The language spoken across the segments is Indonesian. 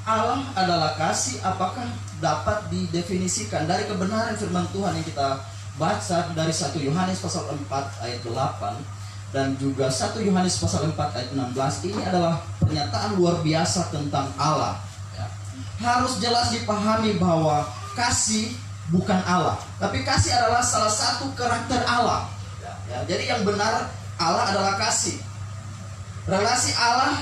Allah adalah kasih, apakah dapat didefinisikan dari kebenaran firman Tuhan yang kita baca dari 1 Yohanes pasal 4 ayat 8 dan juga 1 Yohanes pasal 4 ayat 16. Ini adalah pernyataan luar biasa tentang Allah. Harus jelas dipahami bahwa kasih bukan Allah, tapi kasih adalah salah satu karakter Allah. Jadi yang benar, Allah adalah kasih. Relasi Allah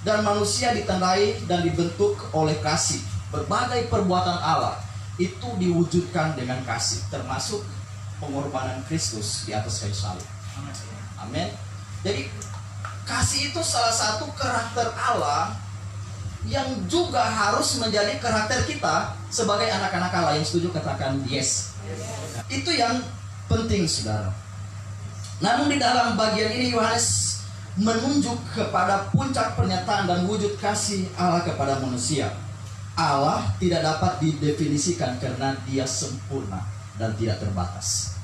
dan manusia ditandai dan dibentuk oleh kasih. Berbagai perbuatan Allah itu diwujudkan dengan kasih, termasuk pengorbanan Kristus di atas kayu salib. Amin. Jadi kasih itu salah satu karakter Allah yang juga harus menjadi karakter kita sebagai anak-anak Allah. Yang setuju katakan yes. Itu yang penting, saudara. Namun di dalam bagian ini Yohanes menunjuk kepada puncak pernyataan dan wujud kasih Allah kepada manusia. Allah tidak dapat didefinisikan karena dia sempurna dan tidak terbatas.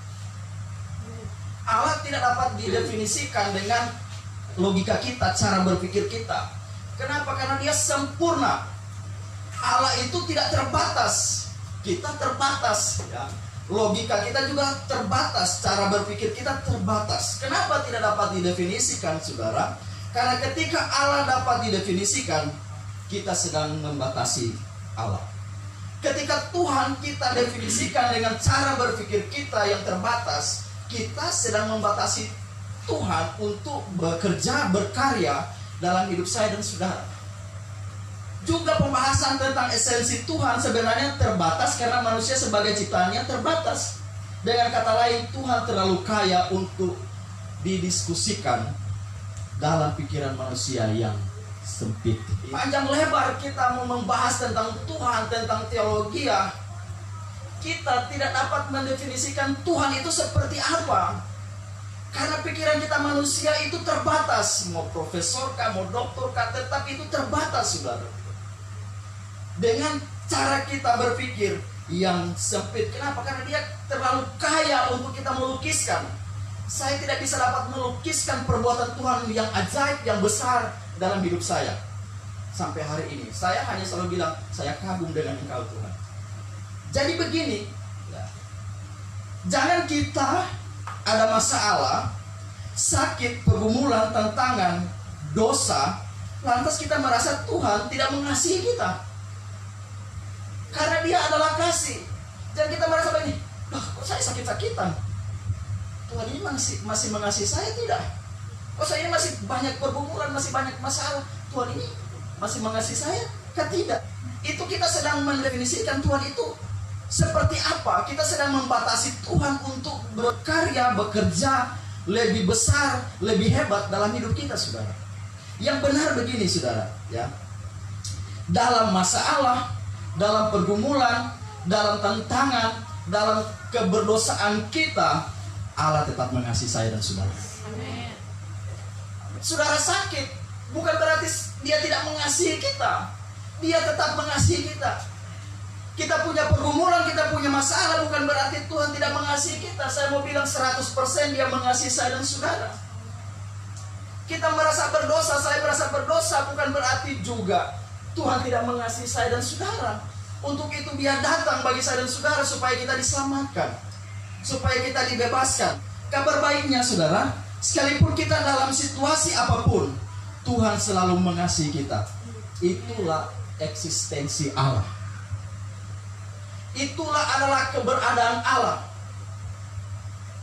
Allah tidak dapat didefinisikan dengan logika kita, cara berpikir kita. Kenapa? Karena dia sempurna. Allah itu tidak terbatas. Kita terbatas, ya. Logika kita juga terbatas, cara berpikir kita terbatas. Kenapa tidak dapat didefinisikan, saudara? Karena ketika Allah dapat didefinisikan, kita sedang membatasi Allah. Ketika Tuhan kita definisikan dengan cara berpikir kita yang terbatas, kita sedang membatasi Tuhan untuk bekerja, berkarya dalam hidup saya dan saudara. Juga pembahasan tentang esensi Tuhan sebenarnya terbatas karena manusia sebagai ciptaannya terbatas. Dengan kata lain, Tuhan terlalu kaya untuk didiskusikan dalam pikiran manusia yang sempit. Panjang lebar kita mau membahas tentang Tuhan, tentang teologi, kita tidak dapat mendefinisikan Tuhan itu seperti apa. Karena pikiran kita manusia itu terbatas. Mau profesor kah, mau doktor kah, tetap itu terbatas, saudara. Dengan cara kita berpikir yang sempit. Kenapa? Karena dia terlalu kaya untuk kita melukiskan. Saya tidak bisa dapat melukiskan perbuatan Tuhan yang ajaib, yang besar dalam hidup saya. Sampai hari ini saya hanya selalu bilang, saya kagum dengan Engkau Tuhan. Jadi begini, jangan kita ada masalah, sakit, pergumulan, tantangan, dosa, lantas kita merasa Tuhan tidak mengasihi kita. Karena dia adalah kasih. Dan kita merasa begini, kok saya sakit-sakitan? Tuhan ini masih mengasihi saya tidak? Kok saya ini masih banyak pergumulan, masih banyak masalah? Tuhan ini masih mengasihi saya? Kan tidak. Itu kita sedang mendefinisikan Tuhan itu seperti apa. Kita sedang membatasi Tuhan untuk berkarya, bekerja lebih besar, lebih hebat dalam hidup kita, saudara. Yang benar begini, saudara, ya. Dalam masalah, dalam pergumulan, dalam tantangan, dalam keberdosaan kita, Allah tetap mengasihi saya dan saudara. Amin. Saudara sakit, bukan berarti dia tidak mengasihi kita. Dia tetap mengasihi kita. Kita punya pergumulan, kita punya masalah, bukan berarti Tuhan tidak mengasihi kita. Saya mau bilang 100% dia mengasihi saya dan saudara. Kita merasa berdosa, saya merasa berdosa, bukan berarti juga Tuhan tidak mengasihi saya dan saudara. Untuk itu dia datang bagi saya dan saudara supaya kita diselamatkan, supaya kita dibebaskan. Kabar baiknya, saudara, sekalipun kita dalam situasi apapun, Tuhan selalu mengasihi kita. Itulah eksistensi Allah. Itulah adalah keberadaan Allah.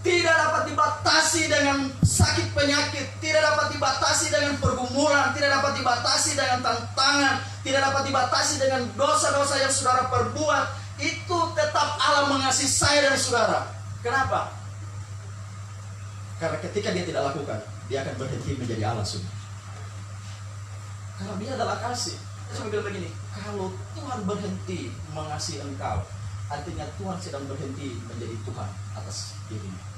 Tidak dapat dibatasi dengan sakit penyakit, tidak dapat dibatasi dengan pergumulan, tidak dapat dibatasi dengan tantangan, tidak dapat dibatasi dengan dosa-dosa yang saudara perbuat. Itu tetap Allah mengasihi saya dan saudara. Kenapa? Karena ketika dia tidak lakukan, dia akan berhenti menjadi Allah sudah. Karena dia adalah kasih. Saya bilang begini, kalau Tuhan berhenti mengasihi engkau, artinya Tuhan sedang berhenti menjadi Tuhan atas dirimu.